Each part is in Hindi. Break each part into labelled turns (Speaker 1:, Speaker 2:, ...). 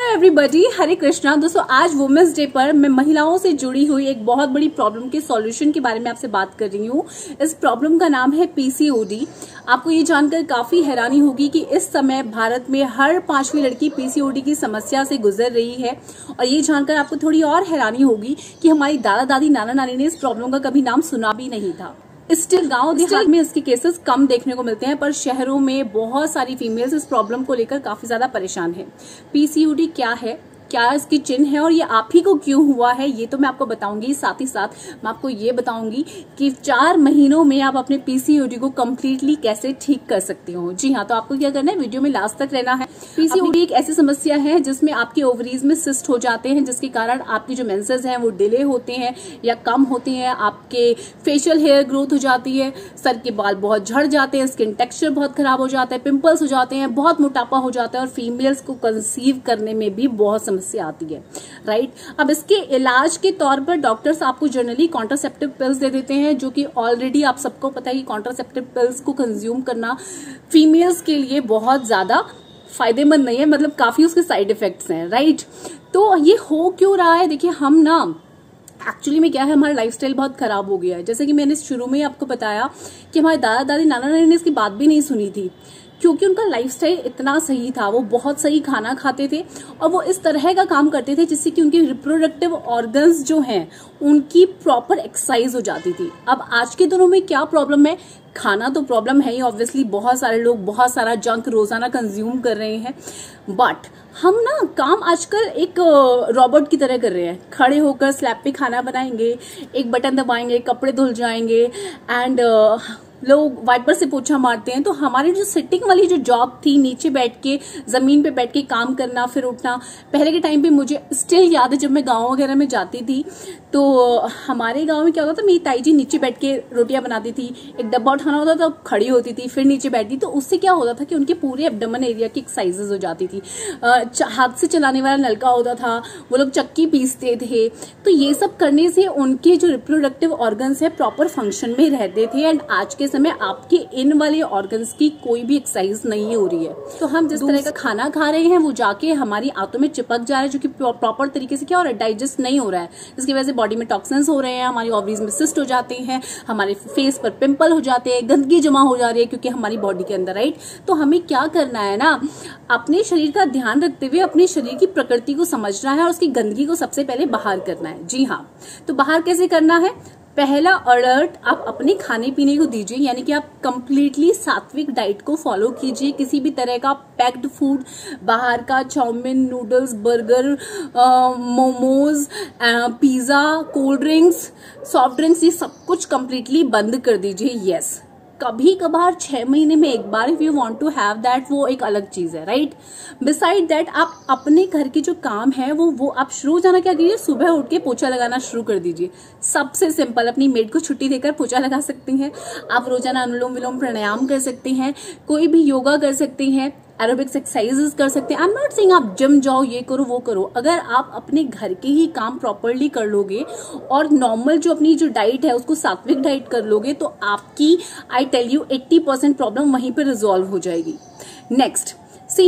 Speaker 1: एवरीबॉडी, हरे कृष्णा। दोस्तों, आज वुमेन्स डे पर मैं महिलाओं से जुड़ी हुई एक बहुत बड़ी प्रॉब्लम के सॉल्यूशन के बारे में आपसे बात कर रही हूँ। इस प्रॉब्लम का नाम है पीसीओडी। आपको ये जानकर काफी हैरानी होगी कि इस समय भारत में हर 5वीं लड़की पीसीओडी की समस्या से गुजर रही है। और ये जानकर आपको थोड़ी और हैरानी होगी कि हमारी दादा दादी नाना नानी ने इस प्रॉब्लम का कभी नाम सुना भी नहीं था। स्टिल गांव देहात में इसके केसेस कम देखने को मिलते हैं, पर शहरों में बहुत सारी फीमेल्स इस प्रॉब्लम को लेकर काफी ज्यादा परेशान है। पीसीओडी क्या है, क्या इसकी चिन्ह है और ये आप ही को क्यों हुआ है, ये तो मैं आपको बताऊंगी। साथ ही साथ मैं आपको ये बताऊंगी कि 4 महीनों में आप अपने पीसीओडी को कम्प्लीटली कैसे ठीक कर सकते हो। जी हाँ, तो आपको क्या करना है, वीडियो में लास्ट तक रहना है। पीसीओडी एक ऐसी समस्या है जिसमें आपके ओवरीज में सिस्ट हो जाते हैं, जिसके कारण आपकी जो मेंसेस हैं वो डिले होते हैं या कम होते हैं। आपके फेशियल हेयर ग्रोथ हो जाती है, सर के बाल बहुत झड़ जाते हैं, स्किन टेक्सचर बहुत खराब हो जाता है, पिंपल्स हो जाते हैं, बहुत मोटापा हो जाता है और फीमेल्स को कंसीव करने में भी बहुत समस्या आती है। राइट, अब इसके इलाज के तौर पर डॉक्टर्स आपको जनरली कॉन्ट्रासेप्टिव पिल्स दे देते हैं, जो कि ऑलरेडी आप सबको पता है कि कॉन्ट्रासेप्टिव पिल्स को कंज्यूम करना फीमेल्स के लिए बहुत ज्यादा फायदेमंद नहीं है, मतलब काफी उसके साइड इफेक्ट्स हैं। राइट, तो ये हो क्यों रहा है? देखिए, हम ना एक्चुअली में क्या है, हमारा लाइफस्टाइल बहुत खराब हो गया है। जैसे कि मैंने शुरू में ही आपको बताया कि हमारे दादा दादी नाना नानी ने इसकी बात भी नहीं सुनी थी, क्योंकि उनका लाइफस्टाइल इतना सही था। वो बहुत सही खाना खाते थे और वो इस तरह का काम करते थे जिससे कि उनके रिप्रोडक्टिव ऑर्गन्स जो हैं उनकी प्रॉपर एक्सरसाइज हो जाती थी। अब आज के दिनों में क्या प्रॉब्लम है? खाना तो प्रॉब्लम है ही, ऑब्वियसली बहुत सारे लोग बहुत सारा जंक रोजाना कंज्यूम कर रहे हैं, बट हम ना काम आजकल एक रोबोट की तरह कर रहे हैं। खड़े होकर स्लैब पे खाना बनाएंगे, एक बटन दबाएंगे, कपड़े धुल जाएंगे एंड लोग वाइपर से पोछा मारते हैं। तो हमारी जो सिटिंग वाली जो जॉब थी, नीचे बैठ के जमीन पे बैठ के काम करना फिर उठना, पहले के टाइम पे मुझे स्टिल याद है जब मैं गांव वगैरह में जाती थी तो हमारे गांव में क्या होता था, मेरी ताई जी नीचे बैठ के रोटियां बनाती थी, एक डब्बा उठाना होता था, खड़ी होती थी, फिर नीचे बैठती। तो उससे क्या होता था कि उनके पूरे एब्डोमेन एरिया की एक्सरसाइजेज हो जाती थी। हाथ से चलाने वाला नलका होता था, वो लोग चक्की पीसते थे। तो ये सब करने से उनके जो रिप्रोडक्टिव ऑर्गन्स है प्रॉपर फंक्शन में रहते थे। एंड आज के समय आपके इन वाले ऑर्गन्स की कोई भी एक्सरसाइज नहीं हो रही है। तो हम जिस तरह का खाना खा रहे हैं वो जाके हमारी आंतों में चिपक जा रहा है, जो कि प्रॉपर तरीके से क्या हो रहा है, डाइजेस्ट नहीं हो रहा है, जिसकी वजह से बॉडी में टॉक्सिन्स हो रहे हैं, हमारी ओवरीज में सिस्ट हो जाते हैं, हमारे फेस पर पिंपल हो जाते हैं, गंदगी जमा हो जा रही है क्योंकि हमारी बॉडी के अंदर। राइट, तो हमें क्या करना है ना, अपने शरीर का ध्यान रखते हुए अपने शरीर की प्रकृति को समझना है और उसकी गंदगी को सबसे पहले बाहर करना है। जी हाँ, तो बाहर कैसे करना है? पहला अलर्ट आप अपने खाने पीने को दीजिए, यानी कि आप कंप्लीटली सात्विक डाइट को फॉलो कीजिए। किसी भी तरह का पैक्ड फूड, बाहर का chowmein, noodles, burger, momos, pizza, cold drinks, soft drinks, ये सब कुछ कंप्लीटली बंद कर दीजिए। यस, कभी कभार 6 महीने में एक बार if you want to have that, वो एक अलग चीज है। राइट, बिसाइड दैट आप अपने घर के जो काम है वो आप शुरू जाना क्या कीजिए, सुबह उठ के पोछा लगाना शुरू कर दीजिए। सबसे सिंपल, अपनी मेड को छुट्टी देकर पोछा लगा सकती हैं आप। रोजाना अनुलोम विलोम प्राणायाम कर सकते हैं, कोई भी योगा कर सकते हैं, एरोबिक्स एक्सरसाइजेस कर सकते हैं। आई एम नॉट सेइंग आप जिम जाओ, ये करो वो करो। अगर आप अपने घर के ही काम प्रॉपरली कर लोगे और नॉर्मल जो अपनी जो डाइट है उसको सात्विक डाइट कर लोगे तो आपकी आई टेल यू 80% प्रॉब्लम वहीं पर रिजॉल्व हो जाएगी। नेक्स्ट,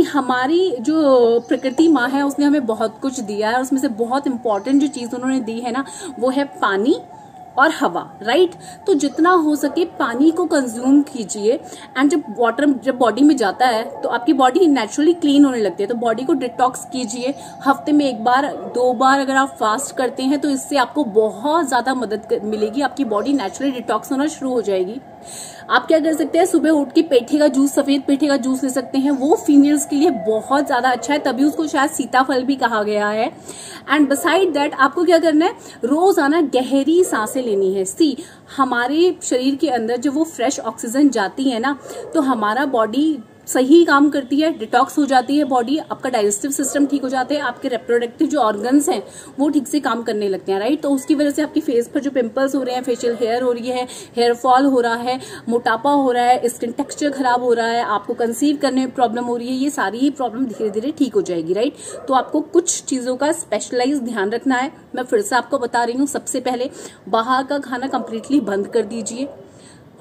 Speaker 1: हमारी जो प्रकृति माँ है उसने हमें बहुत कुछ दिया है और उसमें से बहुत इंपॉर्टेंट जो चीज उन्होंने दी है ना वो है पानी और हवा। राइट, तो जितना हो सके पानी को कंज्यूम कीजिए। एंड जब वाटर जब बॉडी में जाता है तो आपकी बॉडी नेचुरली क्लीन होने लगती है, तो बॉडी को डिटॉक्स कीजिए। हफ्ते में 1 बार 2 बार अगर आप फास्ट करते हैं तो इससे आपको बहुत ज्यादा मदद मिलेगी, आपकी बॉडी नेचुरली डिटॉक्स होना शुरू हो जाएगी। आप क्या कर सकते हैं, सुबह उठ के पेठे का जूस, सफेद पेठे का जूस ले सकते हैं, वो फीमेल्स के लिए बहुत ज्यादा अच्छा है, तभी उसको शायद सीताफल भी कहा गया है। एंड बिसाइड दैट आपको क्या करना है, रोजाना गहरी सांसें लेनी है। हमारे शरीर के अंदर जब वो फ्रेश ऑक्सीजन जाती है ना तो हमारा बॉडी सही काम करती है, डिटॉक्स हो जाती है बॉडी, आपका डाइजेस्टिव सिस्टम ठीक हो जाते हैं, आपके रिप्रोडक्टिव जो ऑर्गन्स हैं वो ठीक से काम करने लगते हैं। राइट, तो उसकी वजह से आपकी फेस पर जो पिंपल्स हो रहे हैं, फेशियल हेयर हो रही है, हेयर फॉल हो रहा है, मोटापा हो रहा है, स्किन टेक्सचर खराब हो रहा है, आपको कंसीव करने में प्रॉब्लम हो रही है, ये सारी ही प्रॉब्लम धीरे धीरे ठीक हो जाएगी। राइट, तो आपको कुछ चीजों का स्पेशलाइज ध्यान रखना है। मैं फिर से आपको बता रही हूँ, सबसे पहले बाहर का खाना कंप्लीटली बंद कर दीजिए।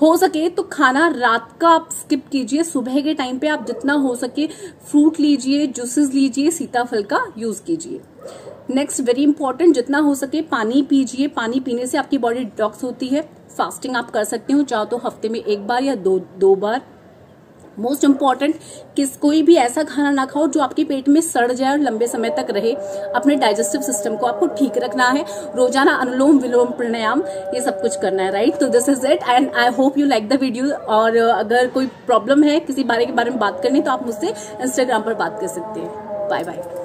Speaker 1: हो सके तो खाना रात का आप स्किप कीजिए, सुबह के टाइम पे आप जितना हो सके फ्रूट लीजिए, जूसेस लीजिए, सीताफल का यूज कीजिए। नेक्स्ट वेरी इंपॉर्टेंट, जितना हो सके पानी पीजिए, पानी पीने से आपकी बॉडी डिटॉक्स होती है। फास्टिंग आप कर सकते हो, चाहो तो हफ्ते में 1 बार या दो बार। मोस्ट इम्पॉर्टेंट, कोई भी ऐसा खाना ना खाओ जो आपके पेट में सड़ जाए और लंबे समय तक रहे। अपने डाइजेस्टिव सिस्टम को आपको ठीक रखना है। रोजाना अनुलोम विलोम प्राणायाम ये सब कुछ करना है, राइट। तो this is it and I hope you like the video. और अगर कोई प्रॉब्लम है किसी बारे में बात करनी तो आप मुझसे इंस्टाग्राम पर बात कर सकते हैं। Bye bye.